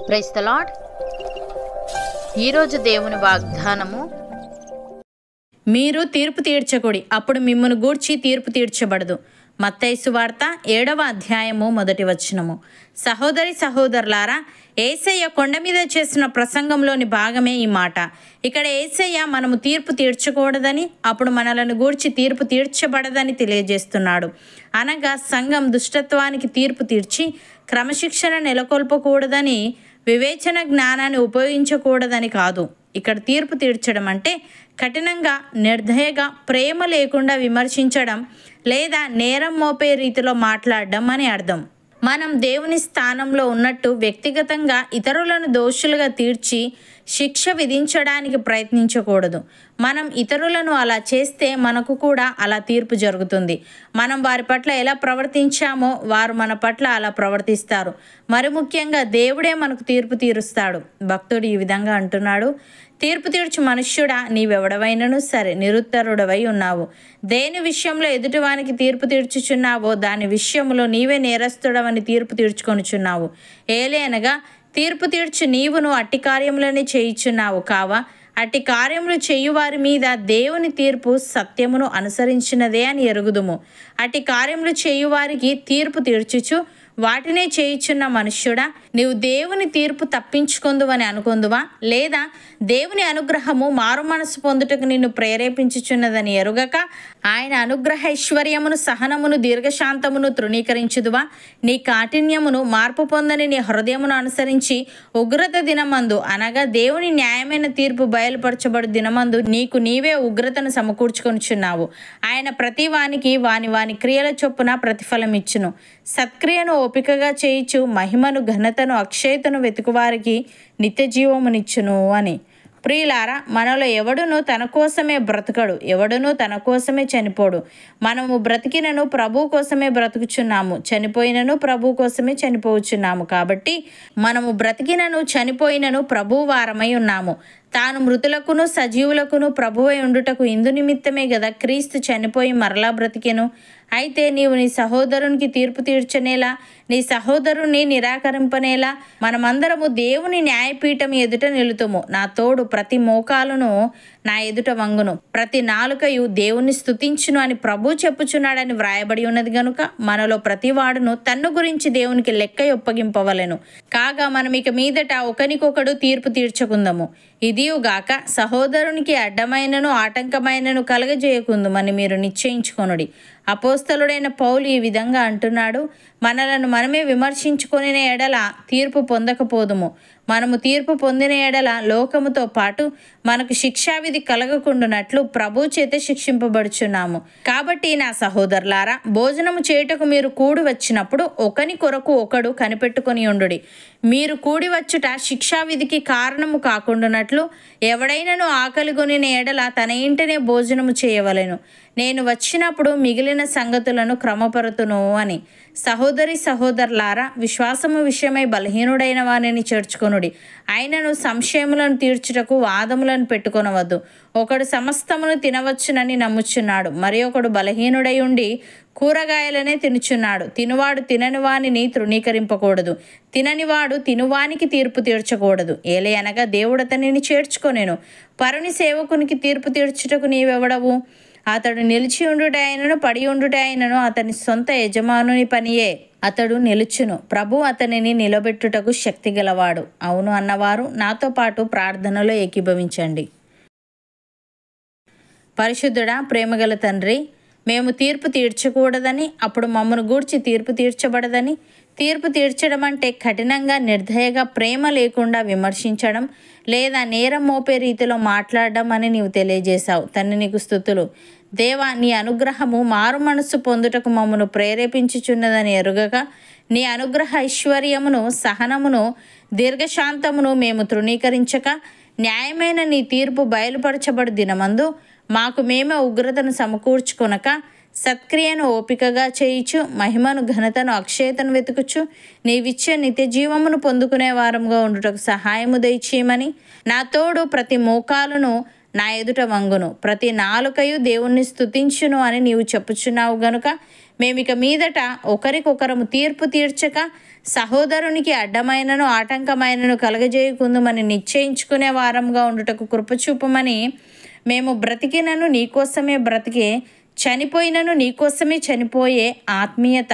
Praise the lord. ఈరోజు దేవుని వాగ్దానము, మీరు తీర్పు తీర్చకుడి, అప్పుడు మిమ్మును గూర్చి తీర్పు తీర్చబడదు. మత్తయి సువార్త 7వ అధ్యాయము 1వ వచనము. సహోదరి సహోదరులారా, యేసయ్య కొండ మీద చేసిన ప్రసంగంలోని భాగమే ఈ మాట. ఇక్కడ యేసయ్య మనము తీర్పు తీర్చకూడదని, అప్పుడు మనలను గూర్చి తీర్పు తీర్చబడదని తెలియజేస్తున్నాడు. అనగా సంఘం దుష్టత్వానికి తీర్పు తీర్చి క్రమశిక్షణ నెలకొల్పకూడదని, వివేచన జ్ఞానాన్ని ఉపయోగించకూడదని కాదు. ఇక్కడ తీర్పు తీర్చడం అంటే కఠినంగా, నిర్దయగా, ప్రేమ లేకుండా విమర్శించడం లేదా నేరం మోపే రీతిలో మాట్లాడడం అని అర్థం. మనం దేవుని స్థానంలో ఉన్నట్టు వ్యక్తిగతంగా ఇతరులను దోషులుగా తీర్చి శిక్ష విధించడానికి ప్రయత్నించకూడదు. మనం ఇతరులను అలా చేస్తే మనకు కూడా అలా తీర్పు జరుగుతుంది. మనం వారి పట్ల ఎలా ప్రవర్తించామో వారు మన పట్ల అలా ప్రవర్తిస్తారు. మరి ముఖ్యంగా దేవుడే మనకు తీర్పు తీరుస్తాడు. భక్తుడు ఈ విధంగా అంటున్నాడు, తీర్పు తీర్చు మనుష్యుడా, నీవెవడవైనను సరే నిరుత్తరుడవై ఉన్నావు. దేని విషయంలో ఎదుటివానికి తీర్పు తీర్చుచున్నావో దాని విషయంలో నీవే నేరస్తుడవని తీర్పు తీర్చుకొనుచున్నావు. ఏలే తీర్పు తీర్చు నీవును అట్టి కార్యములనే చేయుచున్నావు కావా? అట్టి కార్యములు చేయువారి మీద దేవుని తీర్పు సత్యమును అనుసరించినదే అని ఎరుగుదుము. అట్టి కార్యములు చేయువారికి తీర్పు తీర్చుచు వాటినే చేయుచున్న మనుష్యుడా, నీవు దేవుని తీర్పు తప్పించుకొందువని అనుకొందువా? లేదా దేవుని అనుగ్రహము మారు మనసు పొందుటకు నిన్ను ప్రేరేపించుచున్నదని ఎరుగక ఆయన అనుగ్రహ ఐశ్వర్యమును, సహనమును, దీర్ఘశాంతమును తృణీకరించుదువా? నీ కాఠిన్యమును, మార్పు పొందని నీ హృదయమును అనుసరించి ఉగ్రత దినమందు, అనగా దేవుని న్యాయమైన తీర్పు బయలుపరచబడు దినమందు నీకు నీవే ఉగ్రతను సమకూర్చుకొనుచున్నావు. ఆయన ప్రతి వానికి వాని క్రియల చొప్పున ప్రతిఫలం ఇచ్చును. సత్క్రియను ఓపికగా చేయిచు మహిమను, ఘనతను, అక్షయతను వెతుకువారికి నిత్య జీవమునిచ్చును అని. ప్రియులారా, మనలో ఎవడును తన కోసమే బ్రతకడు, ఎవడును తన కోసమే చనిపోడు. మనము బ్రతికినను ప్రభు కోసమే బ్రతుకుచున్నాము, చనిపోయినను ప్రభు కోసమే చనిపోవచ్చున్నాము. కాబట్టి మనము బ్రతికినను చనిపోయినను ప్రభు వారమై ఉన్నాము. తాను మృతులకును సజీవులకును ప్రభువై ఉండుటకు ఇందు నిమిత్తమే గదా క్రీస్తు చనిపోయి మరలా బ్రతికెను. అయితే నీవు నీ సహోదరునికి తీర్పు తీర్చనేలా, నీ సహోదరుని నిరాకరింపనేలా? మనమందరము దేవుని న్యాయపీఠం ఎదుట నిలుతుము. నా తోడు ప్రతి మోకాలును నా ఎదుట వంగును, ప్రతి నాలుకయు దేవుని స్తుతించును అని ప్రభు చెప్పుచున్నాడని వ్రాయబడి ఉన్నది గనుక మనలో ప్రతి వాడును తన్ను గురించి దేవునికి లెక్క ఒప్పగింపవలెను. కాగా మనం ఇక మీదట ఒకనికొకడు తీర్పు తీర్చకుందము. ఇదియుగాక సహోదరునికి అడ్డమైనను ఆటంకమైనను కలగజేయకుందుమని మీరు నిశ్చయించుకొనుడి. అపోస్తలుడైన పౌలు ఈ విధంగా అంటున్నాడు, మనలను మనమే విమర్శించుకొని ఎడల తీర్పు పొందకపోదుము. మనము తీర్పు పొందిన ఎడల లోకముతో పాటు మనకు శిక్షావిధి కలగకుండునట్లు ప్రభు చేత శిక్షింపబడుచున్నాము. కాబట్టి నా సహోదరులారా, భోజనము చేయుటకు మీరు కూడి వచ్చినప్పుడు ఒకని కొరకు ఒకడు కనిపెట్టుకొని ఉండుడి. మీరు కూడి వచ్చుట శిక్షావిధికి కారణము కాకుండానట్లు ఎవడైనను ఆకలిగొనిన ఎడల తన ఇంటనే భోజనము చేయవలెను. నేను వచ్చినప్పుడు మిగిలిన సంగతులను క్రమపరుతును అని. సహోదరి సహోదరులారా, విశ్వాసము విషయమై బలహీనుడైన వానిని చేర్చుకొనుడి. ఆయనను సంశయములను తీర్చుటకు వాదములను పెట్టుకొనవద్దు. ఒకడు సమస్తమును తినవచ్చునని నమ్ముచున్నాడు, మరి ఒకడు బలహీనుడై ఉండి కూరగాయలనే తినుచున్నాడు. తినువాడు తినని వానిని తృణీకరింపకూడదు, తిననివాడు తినువానికి తీర్పు తీర్చకూడదు. ఏలే దేవుడు అతనిని చేర్చుకొనెను. పరుని సేవకునికి తీర్పు తీర్చుటకు నీవెవడవు? అతడు నిలిచి ఉండుటైనను పడి ఉండుటైనను అతని సొంత యజమానుని పనియే. అతడు నిలుచును, ప్రభు అతనిని నిలబెట్టుటకు శక్తి గలవాడు. అవును అన్నవారు నాతో పాటు ప్రార్థనలో ఏకీభవించండి. పరిశుద్ధుడా, ప్రేమగల తండ్రి, మేము తీర్పు తీర్చకూడదని, అప్పుడు మమ్మను గూర్చి తీర్పు తీర్చబడదని. తీర్పు తీర్చడం అంటే కఠినంగా, నిర్దయగా, ప్రేమ లేకుండా విమర్శించడం లేదా నేరం మోపే రీతిలో మాట్లాడడం అని నీవు తెలియజేశావు. తండ్రి, నీకు స్తుతులు. దేవా, నీ అనుగ్రహము మారు మనస్సు పొందుటకు మమ్మను ప్రేరేపించుచున్నదని ఎరుగక నీ అనుగ్రహ ఐశ్వర్యమును, సహనమును, దీర్ఘశాంతమును మేము తృణీకరించక న్యాయమైన నీ తీర్పు బయలుపరచబడు దినమందు మాకు మేమే ఉగ్రతను సమకూర్చుకొనక సత్క్రియను ఓపికగా చేయిచు మహిమను, ఘనతను, అక్షయతను వెతుకుచు నీవిచ్చే నిత్య జీవమును పొందుకునే వారంగా ఉండుటకు సహాయము దయచేయమని. నా తోడు ప్రతి మోకాలును నా ఎదుట వంగును, ప్రతి నాలుకయు దేవుణ్ణి స్తుతించును అని నీవు చెప్పుచున్నావు గనుక మేమిక మీదట ఒకరికొకరము తీర్పు తీర్చక సహోదరునికి అడ్డమైనను ఆటంకమైనను కలగజేయకుందుమని నిశ్చయించుకునే వారంగా ఉండుటకు కృపచూపమని మేము బ్రతికినను నీకోసమే బ్రతికే, చనిపోయినను నీకోసమే చనిపోయే ఆత్మీయత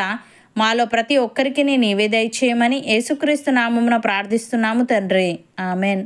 మాలో ప్రతి ఒక్కరికి నీవే దయచేయమని యేసుక్రీస్తు నామమున ప్రార్థిస్తున్నాము తండ్రి. ఆమెన్.